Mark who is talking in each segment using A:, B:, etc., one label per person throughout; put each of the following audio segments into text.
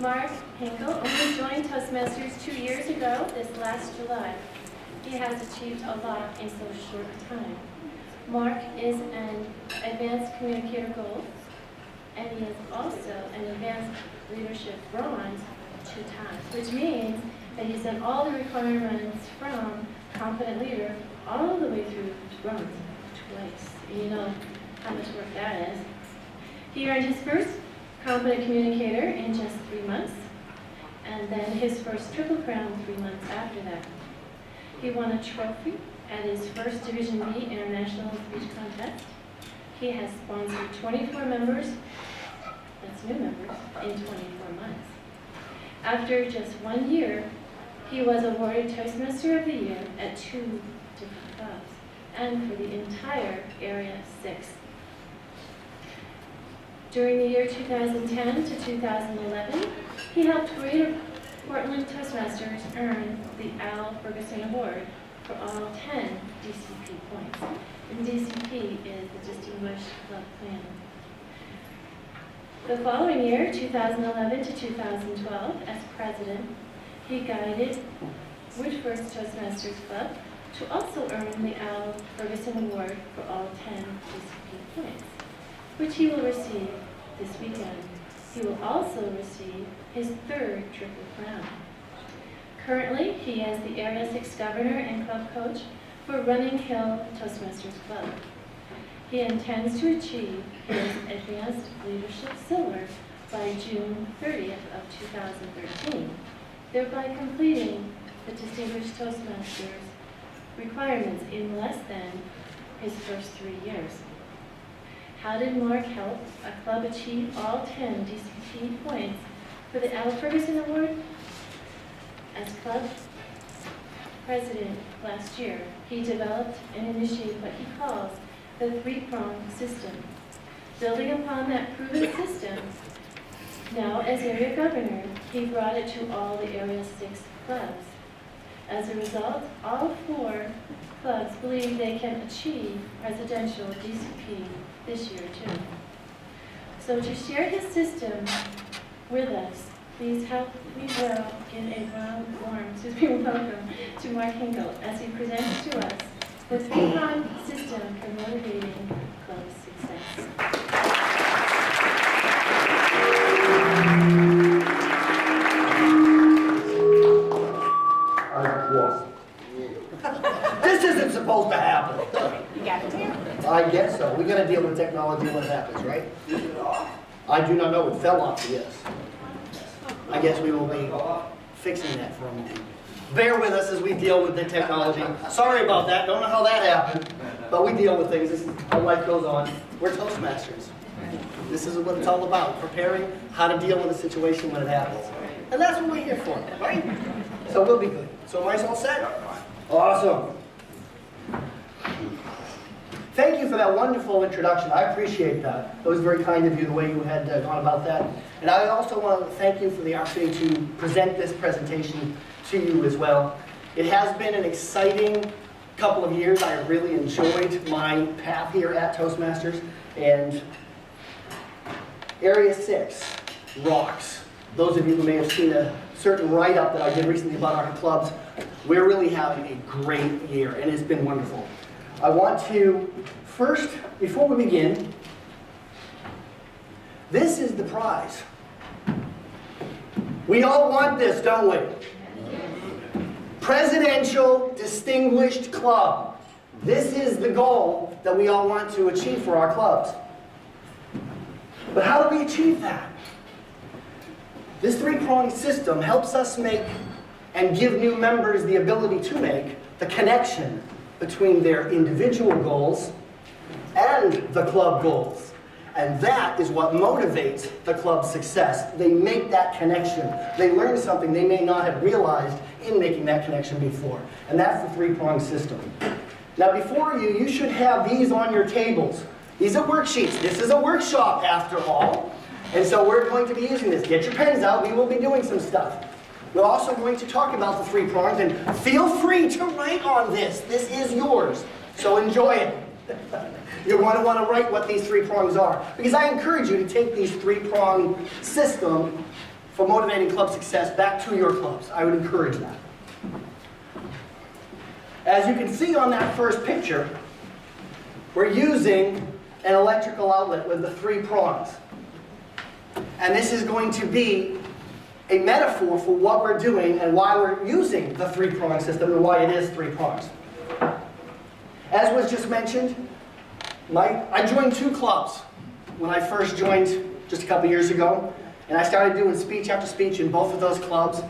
A: Mark Henkel only joined Toastmasters 2 years ago, this last July. He has achieved a lot in so short a time. Mark is an advanced communicator gold, and he is also an advanced leadership bronze 2 times, which means that he's done all the requirements from competent leader all the way through to bronze twice. And you know how much work that is. He earned his first competent communicator in just 3 months, and then his first Triple Crown 3 months after that. He won a trophy at his first Division B International Speech Contest. He has sponsored 24 members, that's new members, in 24 months. After just 1 year, he was awarded Toastmaster of the Year at 2 different clubs, and for the entire Area 6. During the year 2010 to 2011, he helped Greater Portland Toastmasters earn the Al Ferguson Award for all 10 DCP points. And DCP is the Distinguished Club Program. The following year, 2011 to 2012, as president, he guided Woodford's Toastmasters Club to also earn the Al Ferguson Award for all 10 DCP points, which he will receive this weekend. He will also receive his 3rd Triple Crown. Currently, he is the Area 6 Governor and Club Coach for Running Hill Toastmasters Club. He intends to achieve his Advanced Leadership Silver by June 30th of 2013, thereby completing the Distinguished Toastmasters requirements in less than his first 3 years. How did Mark help a club achieve all 10 DCP points for the Al Ferguson Award? As club president last year, he developed and initiated what he calls the 3-prong system. Building upon that proven system, now as area governor, he brought it to all the Area 6 clubs. As a result, all 4 clubs believe they can achieve presidential DCP this year too. So to share his system with us, please help me give a warm welcome to Mark Henkel as he presents to us the 3-prong system for motivating club success.
B: This isn't supposed to happen.
C: You got it, Tim?
B: I guess so. We gotta deal with technology when it happens, right? I do not know. It fell off, yes. I guess we will be fixing that for a moment. Bear with us as we deal with the technology. Sorry about that. Don't know how that happened. But we deal with things. This is how life goes on. We're Toastmasters. This is what it's all about. Preparing how to deal with a situation when it happens. And that's what we're here for, right? So we'll be good. So am I all set? Awesome. Thank you for that wonderful introduction. I appreciate that. It was very kind of you, the way you had gone about that. And I also want to thank you for the opportunity to present this presentation to you as well. It has been an exciting couple of years. I really enjoyed my path here at Toastmasters. And Area 6 rocks. Those of you who may have seen a certain write-up that I did recently about our clubs, we're really having a great year, and it's been wonderful. I want to first, before we begin, this is the prize. We all want this, don't we? Presidential Distinguished Club. This is the goal that we all want to achieve for our clubs. But how do we achieve that? This 3-pronged system helps us make and give new members the ability to make the connection between their individual goals and the club goals. And that is what motivates the club's success. They make that connection. They learn something they may not have realized in making that connection before. And that's the 3-pronged system. Now before you, you should have these on your tables. These are worksheets. This is a workshop after all. And so we're going to be using this. Get your pens out. We will be doing some stuff. We're also going to talk about the 3 prongs, and feel free to write on this. This is yours, so enjoy it. You're going to want to write what these 3 prongs are, because I encourage you to take these 3-prong system for motivating club success back to your clubs. I would encourage that. As you can see on that first picture, we're using an electrical outlet with the 3 prongs. And this is going to be a metaphor for what we're doing and why we're using the 3-prong system and why it is 3 prongs. As was just mentioned, I joined 2 clubs when I first joined just a couple years ago. And I started doing speech after speech in both of those clubs.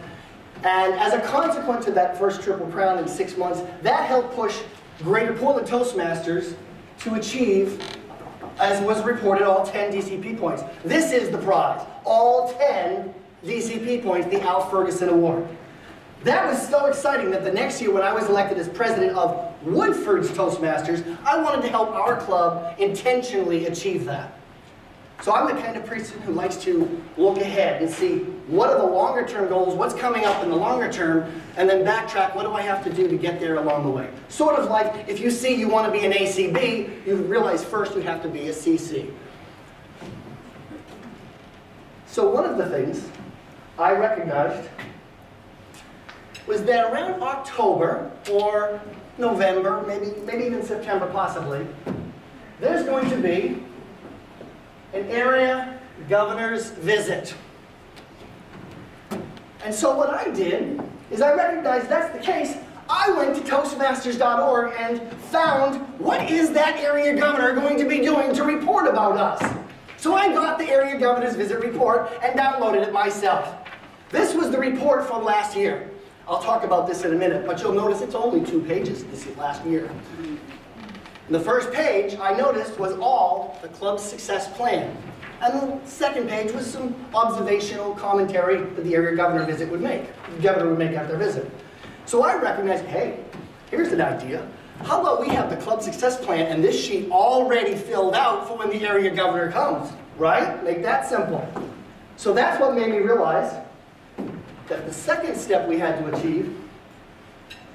B: And as a consequence of that first Triple Crown in 6 months, that helped push Greater Portland Toastmasters to achieve, as was reported, all 10 DCP points. This is the prize, all 10 DCP points, the Al Ferguson Award. That was so exciting that the next year when I was elected as president of Woodford's Toastmasters, I wanted to help our club intentionally achieve that. So I'm the kind of person who likes to look ahead and see what are the longer term goals, what's coming up in the longer term, and then backtrack, what do I have to do to get there along the way? Sort of like if you see you want to be an ACB, you realize first you have to be a CC. So one of the things I recognized was that around October or November, maybe even September possibly, there's going to be an area governor's visit. And so what I did is I recognized that's the case. I went to Toastmasters.org and found what is that area governor going to be doing to report about us. So I got the area governor's visit report and downloaded it myself. This was the report from last year. I'll talk about this in a minute, but you'll notice it's only 2 pages this last year. The first page, I noticed, was all the club's success plan. And the second page was some observational commentary that the area governor would make after their visit. So I recognized, hey, here's an idea. How about we have the club success plan and this sheet already filled out for when the area governor comes, right? Make that simple. So that's what made me realize that the second step we had to achieve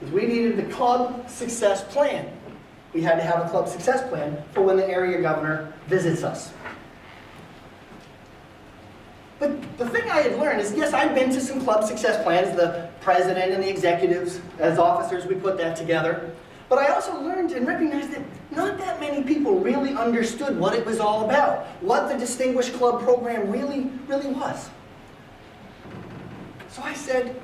B: is we needed the club success plan. We had to have a club success plan for when the area governor visits us. But the thing I had learned is, yes, I've been to some club success plans, the president and the executives, as officers, we put that together. But I also learned and recognized that not that many people really understood what it was all about, what the Distinguished Club Program really was. So I said,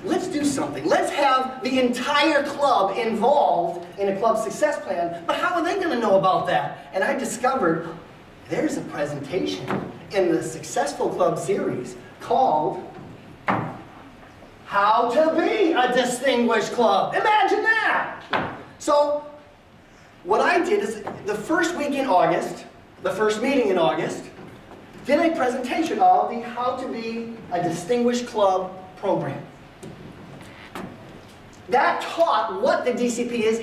B: let's do something. Let's have the entire club involved in a club success plan, but how are they going to know about that? And I discovered there's a presentation in the Successful Club series called How to Be a Distinguished Club. Imagine that! So what I did is the first week in August, the first meeting in August, did a presentation of the How to Be a Distinguished Club Program. That taught what the DCP is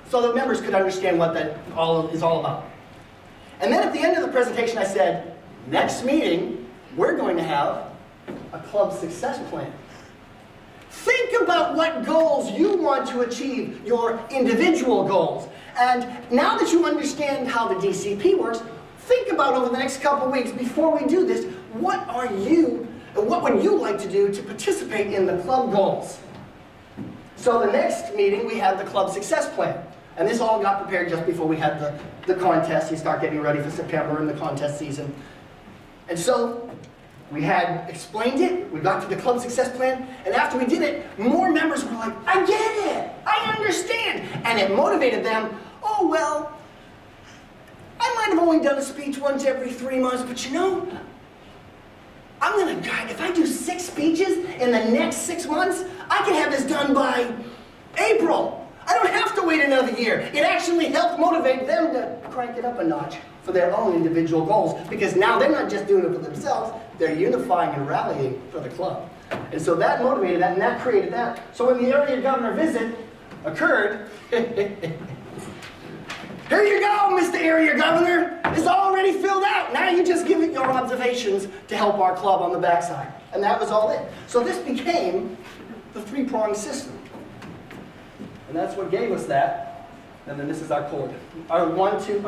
B: so that members could understand what that is all about. And then at the end of the presentation I said, next meeting, we're going to have a club success plan. Think about what goals you want to achieve, your individual goals. And now that you understand how the DCP works, think about over the next couple of weeks before we do this, what would you like to do to participate in the club goals? So the next meeting, we had the club success plan. And this all got prepared just before we had the contest. You start getting ready for September and the contest season. And so we had explained it, we got to the club success plan, and after we did it, more members were like, I get it, I understand. And it motivated them, oh well, I might have only done a speech once every 3 months, but you know, I'm going to try, if I do 6 speeches in the next 6 months, I can have this done by April. I don't have to wait another year. It actually helped motivate them to crank it up a notch for their own individual goals, because now they're not just doing it for themselves, they're unifying and rallying for the club. And so that motivated that, and that created that. So when the area governor visit occurred, here you go, Mr. Area Governor. It's already filled out. Now you just give it your observations to help our club on the backside. And that was all it. So this became the 3-pronged system. And that's what gave us that. And then this is our chord. Our 1, 2,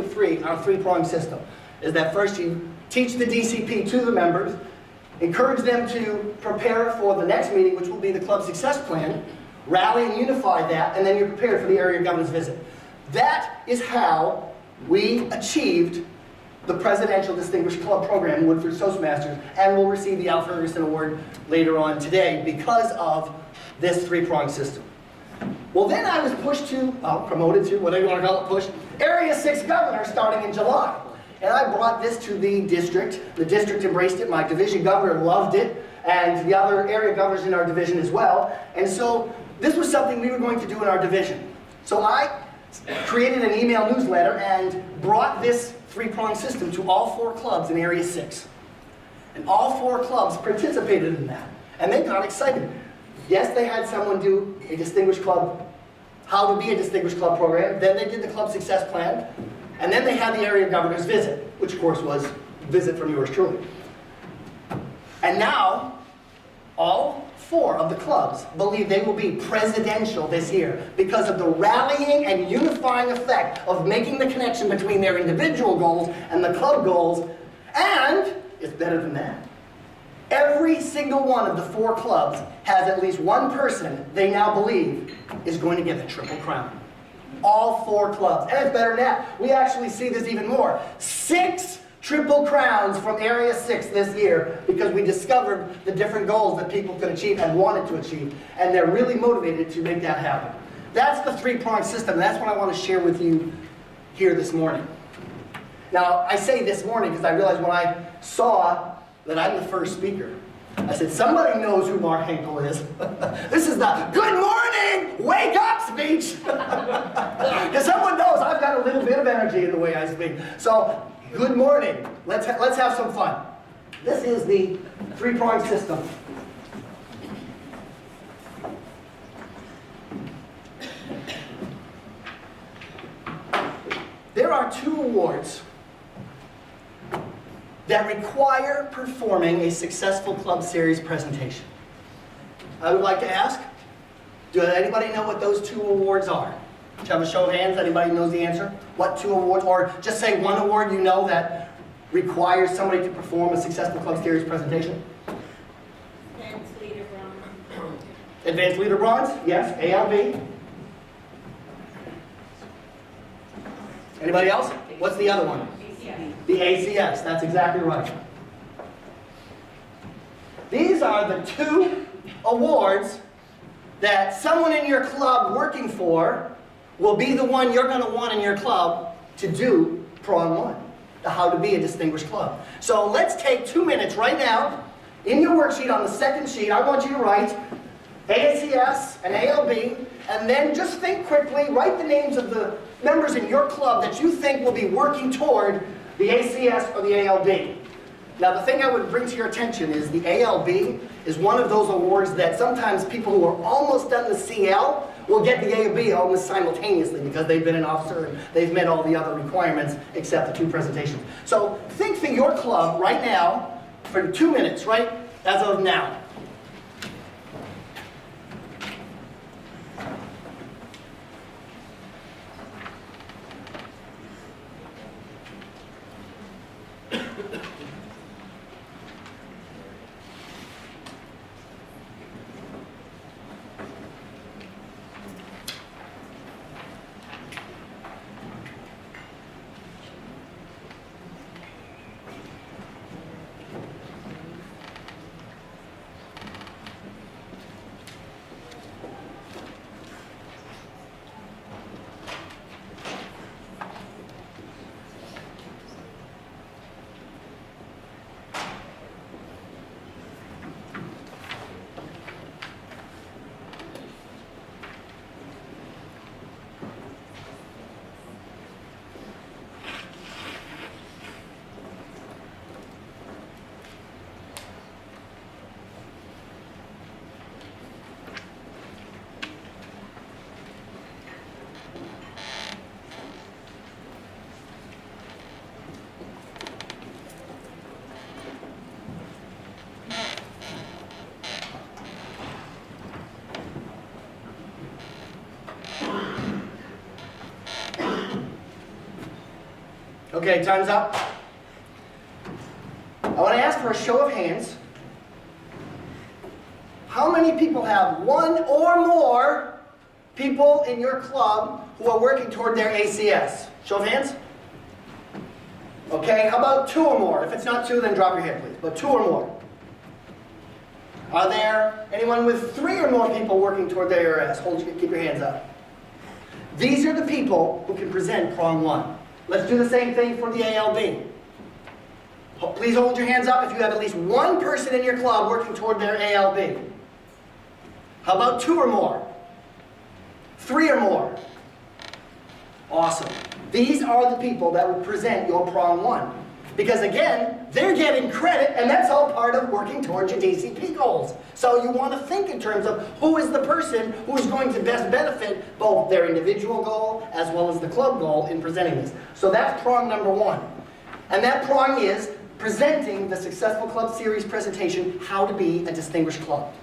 B: 3, our 3-pronged system is that first you teach the DCP to the members, encourage them to prepare for the next meeting, which will be the club success plan, rally and unify that, and then you're prepared for the area governor's visit. That is how we achieved the Presidential Distinguished Club Program in Woodford Toastmasters, and will receive the Al Ferguson Award later on today because of this three-pronged system. Well, then I was pushed to, promoted to, whatever you want to call it, pushed, Area 6 governor starting in July. And I brought this to the district. The district embraced it. My division governor loved it, and the other area governors in our division as well. And so this was something we were going to do in our division. So I created an email newsletter and brought this three-pronged system to all 4 clubs in Area 6. And all 4 clubs participated in that. And they got excited. Yes, they had someone do a distinguished club, how to be a distinguished club program. Then they did the club success plan. And then they had the area governor's visit, which of course was a visit from yours truly. And now, all 4 of the clubs believe they will be presidential this year because of the rallying and unifying effect of making the connection between their individual goals and the club goals. And it's better than that. Every single one of the 4 clubs has at least one person they now believe is going to get the Triple Crown. All 4 clubs. And it's better than that. We actually see this even more. 6 Triple Crowns from Area 6 this year because we discovered the different goals that people could achieve and wanted to achieve. And they're really motivated to make that happen. That's the three-pronged system. And that's what I want to share with you here this morning. Now, I say this morning because I realized when I saw that I'm the first speaker, I said, somebody knows who Mark Henkel is. This is the good morning, wake up speech. Because someone knows I've got a little bit of energy in the way I speak. So, good morning. Let's have some fun. This is the three-pronged system. There are 2 awards that require performing a successful club series presentation. I would like to ask, does anybody know what those 2 awards are? Should I have a show of hands? Anybody knows the answer? What 2 awards? Or just say one award you know that requires somebody to perform a successful club series presentation?
C: Advanced Leader Bronze.
B: Advanced Leader Bronze? Yes. ALB? Anybody else? What's the other one? The ACS, that's exactly right. These are the 2 awards that someone in your club working for will be the one you're going to want in your club to do prong 1, the how to be a distinguished club. So let's take 2 minutes right now. In your worksheet on the second sheet, I want you to write ACS and ALB, and then just think quickly, write the names of the members in your club that you think will be working toward the ACS or the ALB. Now the thing I would bring to your attention is the ALB is one of those awards that sometimes people who are almost done the CL will get the ALB almost simultaneously because they've been an officer and they've met all the other requirements except the 2 presentations. So think for your club right now for 2 minutes, right, as of now. Okay, time's up. I want to ask for a show of hands How many people have one or more people in your club who are working toward their ACS? Show of hands. Okay, how about 2 or more? If it's not 2, then drop your hand, please. But 2 or more. Are there anyone with 3 or more people working toward their ARS? Keep your hands up. These are the people who can present prong 1. Let's do the same thing for the ALB. Please hold your hands up if you have at least one person in your club working toward their ALB. How about 2 or more? 3 or more? Awesome. These are the people that would present your prong 1. Because again, they're getting credit, and that's all part of working towards your DCP goals. So you want to think in terms of who is the person who is going to best benefit both their individual goal as well as the club goal in presenting this. So that's prong number 1. And that prong is presenting the Successful Club Series presentation, How to Be a Distinguished Club.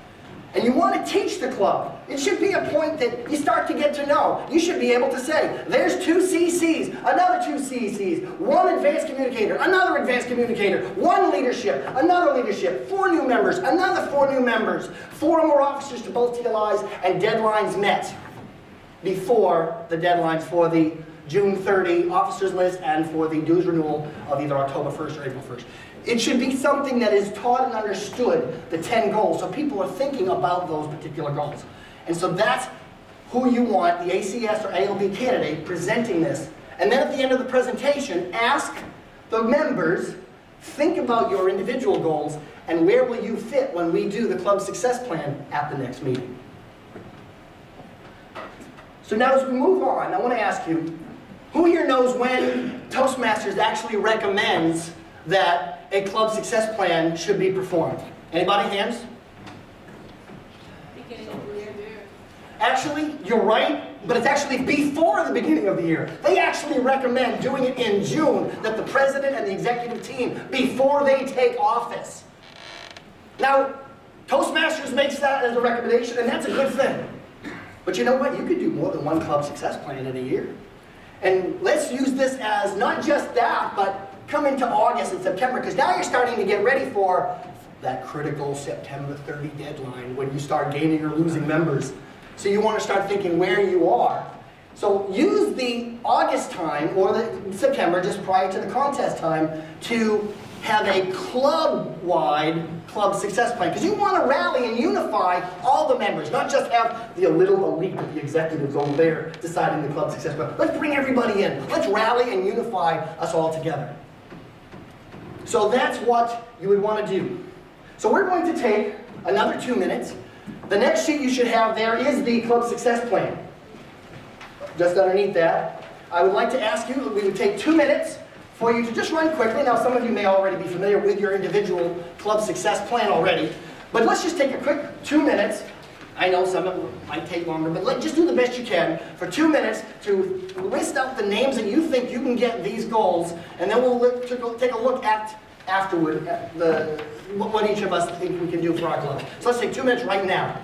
B: And you want to teach the club. It should be a point that you start to get to know. You should be able to say, there's 2 CCs, another 2 CCs, 1 advanced communicator, another advanced communicator, 1 leadership, another leadership, 4 new members, another 4 new members, 4 or more officers to both TLIs, and deadlines met before the deadlines for the June 30 officers list and for the dues renewal of either October 1st or April 1st. It should be something that is taught and understood, the 10 goals, so people are thinking about those particular goals. And so that's who you want, the ACS or ALB candidate, presenting this. And then at the end of the presentation, ask the members, think about your individual goals, and where will you fit when we do the club success plan at the next meeting. So now as we move on, I want to ask you, who here knows when Toastmasters actually recommends that a club success plan should be performed? Anybody, hands?
C: Beginning of the year.
B: Actually, you're right, but it's actually before the beginning of the year. They actually recommend doing it in June, that the president and the executive team, before they take office. Now, Toastmasters makes that as a recommendation, and that's a good thing. But you know what? You could do more than 1 club success plan in a year. And let's use this as not just that, but come into August and September, because now you're starting to get ready for that critical September 30 deadline when you start gaining or losing members. So you want to start thinking where you are. So use the August time or the September, just prior to the contest time, to have a club-wide club success plan. Because you want to rally and unify all the members, not just have the little elite of the executives over there deciding the club success plan. Let's bring everybody in. Let's rally and unify us all together. So that's what you would want to do. So we're going to take another 2 minutes. The next sheet you should have there is the club success plan. Just underneath that, I would like to ask you, we would take 2 minutes for you to just run quickly. Now some of you may already be familiar with your individual club success plan already, but let's just take a quick 2 minutes. I know some of it might take longer, but just do the best you can for 2 minutes to list out the names that you think you can get these goals, and then we'll take a look at afterward at what each of us think we can do for our club. So let's take 2 minutes right now.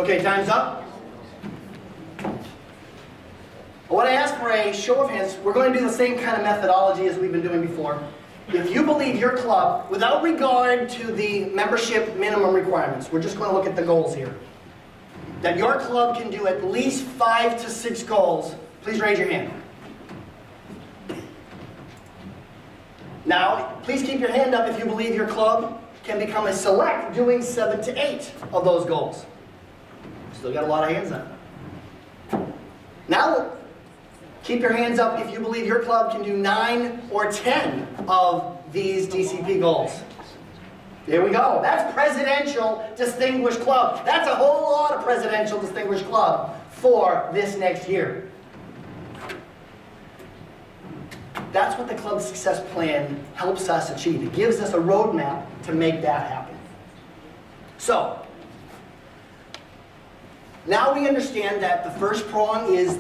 B: Okay, time's up. I want to ask for a show of hands. We're going to do the same kind of methodology as we've been doing before. If you believe your club, without regard to the membership minimum requirements, we're just going to look at the goals here, that your club can do at least 5 to 6 goals, please raise your hand. Now, please keep your hand up if you believe your club can become a select doing 7 to 8 of those goals. Still got a lot of hands up. Now, keep your hands up if you believe your club can do 9 or 10 of these DCP goals. There we go. That's Presidential Distinguished Club. That's a whole lot of Presidential Distinguished Club for this next year. That's what the Club Success Plan helps us achieve. It gives us a roadmap to make that happen. So, now we understand that the first prong is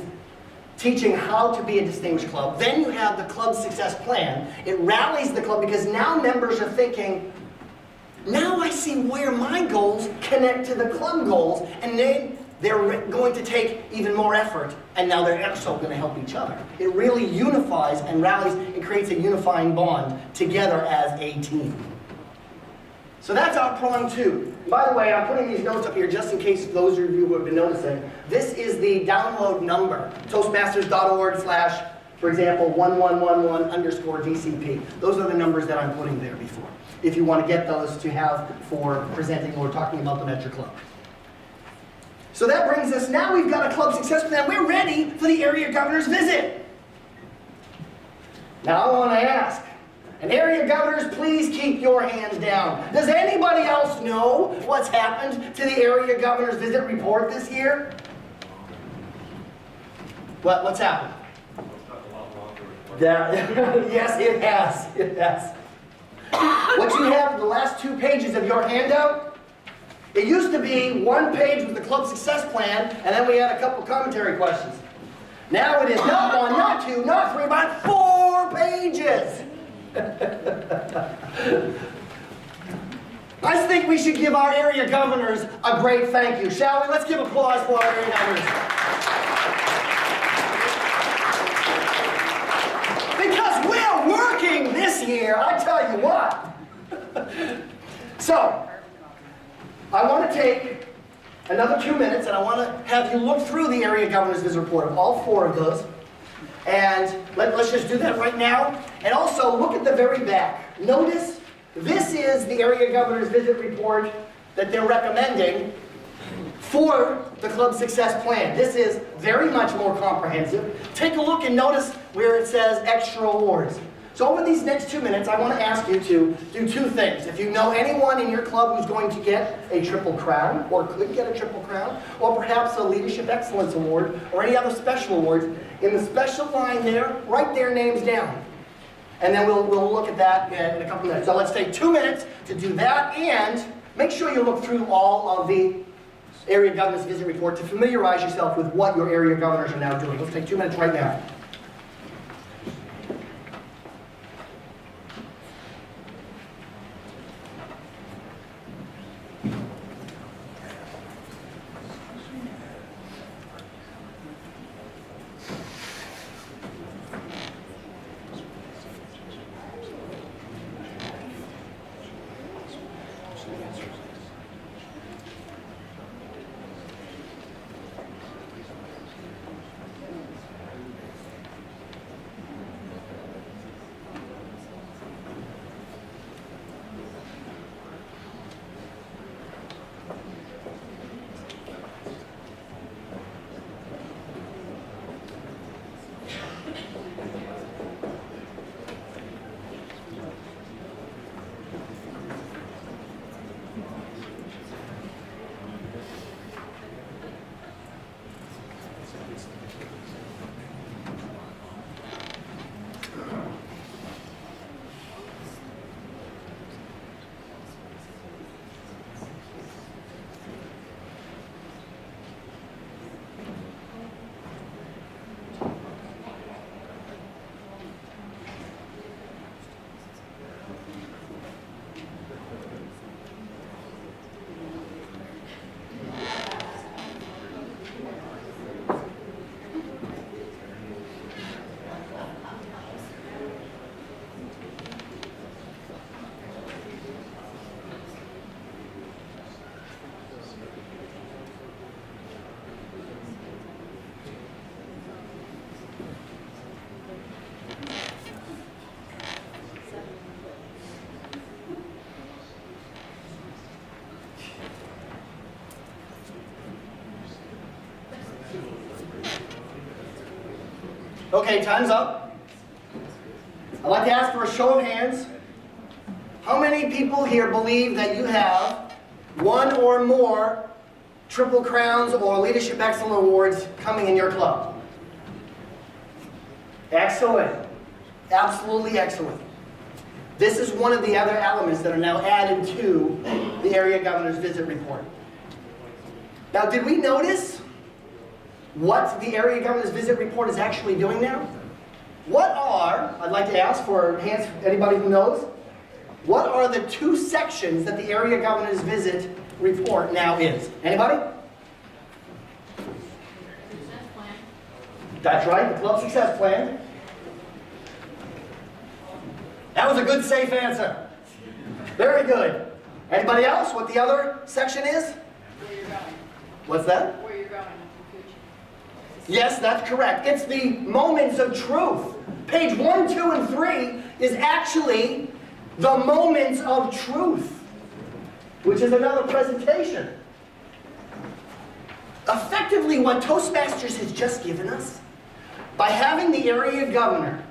B: teaching how to be a distinguished club. Then you have the Club Success Plan. It rallies the club because now members are thinking, now I see where my goals connect to the club goals, and then they're going to take even more effort, and now they're also going to help each other. It really unifies and rallies and creates a unifying bond together as a team. So that's our prong 2. By the way, I'm putting these notes up here just in case those of you who have been noticing. This is the download number, toastmasters.org/ for example, 1111_DCP. Those are the numbers that I'm putting there before, if you want to get those to have for presenting or talking about them at your club. So that brings us, now we've got a Club Success Plan. We're ready for the area governor's visit. Now I want to ask, and area governors, please keep your hands down. Does anybody else know what's happened to the area governor's visit report this year? What's happened? Yes, it has. It has. What you have in the last 2 pages of your handout, it used to be 1 page with the Club Success Plan, and then we had a couple commentary questions. Now it is not 1, not 2, not 3, but 4 pages. I think we should give our area governors a great thank you, shall we? Let's give applause for our area governors. Because we're working this year, I tell you what. So, I want to take another 2 minutes, and I want to have you look through the area governor's visit report of all 4 of those. And let's just do that right now. And also, look at the very back. Notice, this is the area governor's visit report that they're recommending for the Club Success Plan. This is very much more comprehensive. Take a look and notice where it says extra awards. So over these next 2 minutes, I want to ask you to do 2 things. If you know anyone in your club who's going to get a Triple Crown, or could get a Triple Crown, or perhaps a Leadership Excellence Award, or any other special awards, in the special line there, write their names down. And then we'll look at that in a couple minutes. So let's take 2 minutes to do that, and make sure you look through all of the area governor's visit report to familiarize yourself with what your area governors are now doing. Let's take 2 minutes right now. Okay, time's up. I'd like to ask for a show of hands. How many people here believe that you have one or more Triple Crowns or Leadership Excellence Awards coming in your club? Excellent. Absolutely excellent. This is one of the other elements that are now added to the area governor's visit report. Now, did we notice what the area governor's visit report is actually doing now? What are, I'd like to ask for hands, anybody who knows, what are the two sections that the area governor's visit report now is? Anybody?
C: Success plan.
B: That's right, the club success plan. That was a good, safe answer. Very good. Anybody else? What the other section is?
C: Where you're going.
B: What's that?
C: Where you're going in the future.
B: Yes, that's correct. It's the moments of truth. Page 1, 2, and 3 is actually the moments of truth, which is another presentation. Effectively, what Toastmasters has just given us, by having the area governor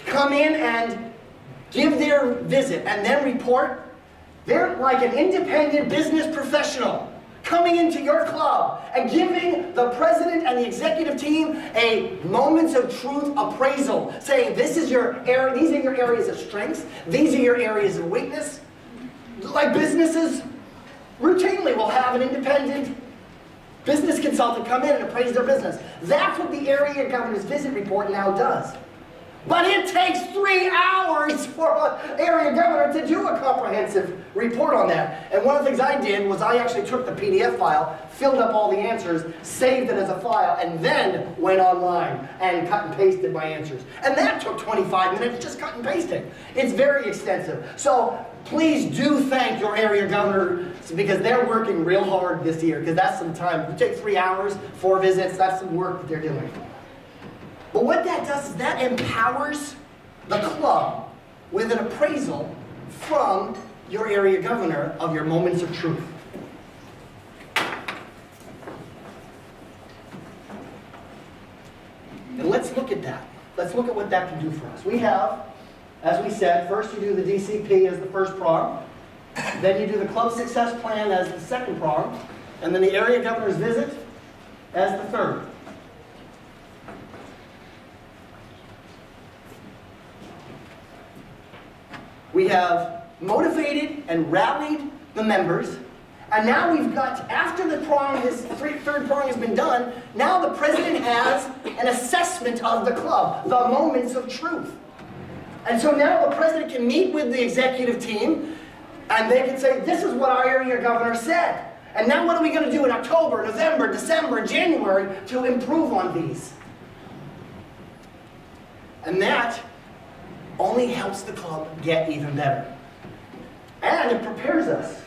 B: come in and give their visit and then report, they're like an independent business professional coming into your club and giving the president and the executive team a moments of truth appraisal, saying this is your area, these are your areas of strengths, these are your areas of weakness. Like businesses routinely will have an independent business consultant come in and appraise their business. That's what the area governor's visit report now does. But it takes 3 hours for an area governor to do a comprehensive report on that. And one of the things I did was I actually took the PDF file, filled up all the answers, saved it as a file, and then went online and cut and pasted my answers. And that took 25 minutes, just cut and pasting. It's very extensive. So please do thank your area governor, because they're working real hard this year, because that's some time. It takes 3 hours, 4 visits, that's some work that they're doing. But what that does is that empowers the club with an appraisal from your area governor of your moments of truth. And let's look at that. Let's look at what that can do for us. We have, as we said, first you do the DCP as the first prong, then you do the club success plan as the second prong, and then the area governor's visit as the third. We have motivated and rallied the members, and now we've got, after the prong, third prong has been done, now the president has an assessment of the club, the moments of truth. And so now the president can meet with the executive team, and they can say, this is what our area governor said. And now what are we going to do in October, November, December, January to improve on these? And that only helps the club get even better. And it prepares us.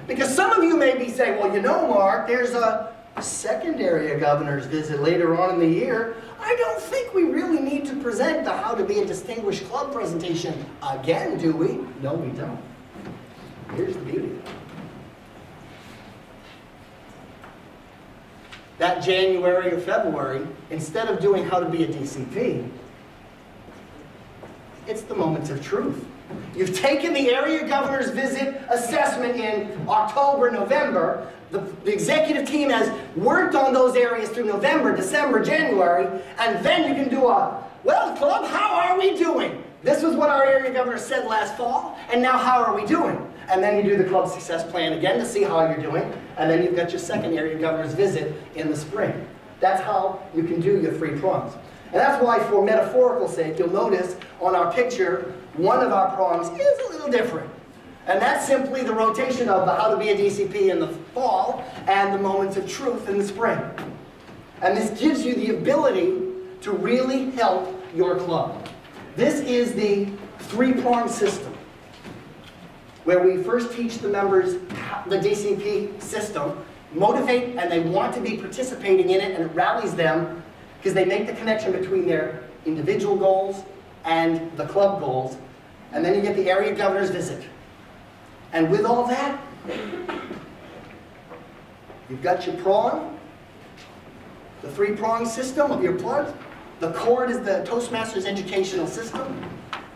B: Because some of you may be saying, well, you know, Mark, there's a second area governor's visit later on in the year. I don't think we really need to present the How to Be a Distinguished Club presentation again, do we? No, we don't. Here's the beauty. That January or February, instead of doing How to Be a DCP, it's the moments of truth. You've taken the area governor's visit assessment in October, November. The executive team has worked on those areas through November, December, January, and then you can do well, club, how are we doing? This was what our area governor said last fall, and now how are we doing? And then you do the club success plan again to see how you're doing, and then you've got your second area governor's visit in the spring. That's how you can do your 3 prongs. And that's why, for metaphorical sake, you'll notice on our picture, one of our prongs is a little different. And that's simply the rotation of the How to Be a DCP in the fall and the moments of truth in the spring. And this gives you the ability to really help your club. This is the 3-prong system, where we first teach the members the DCP system, motivate, and they want to be participating in it, and it rallies them because they make the connection between their individual goals and the club goals. And then you get the area governor's visit. And with all that, you've got your prong, the 3-prong system of your club, The cord is the Toastmasters educational system.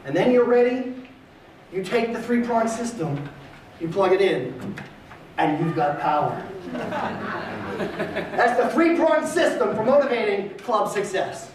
B: And then you're ready, you take the three-prong system, you plug it in, and you've got power. That's the three-prong system for motivating club success.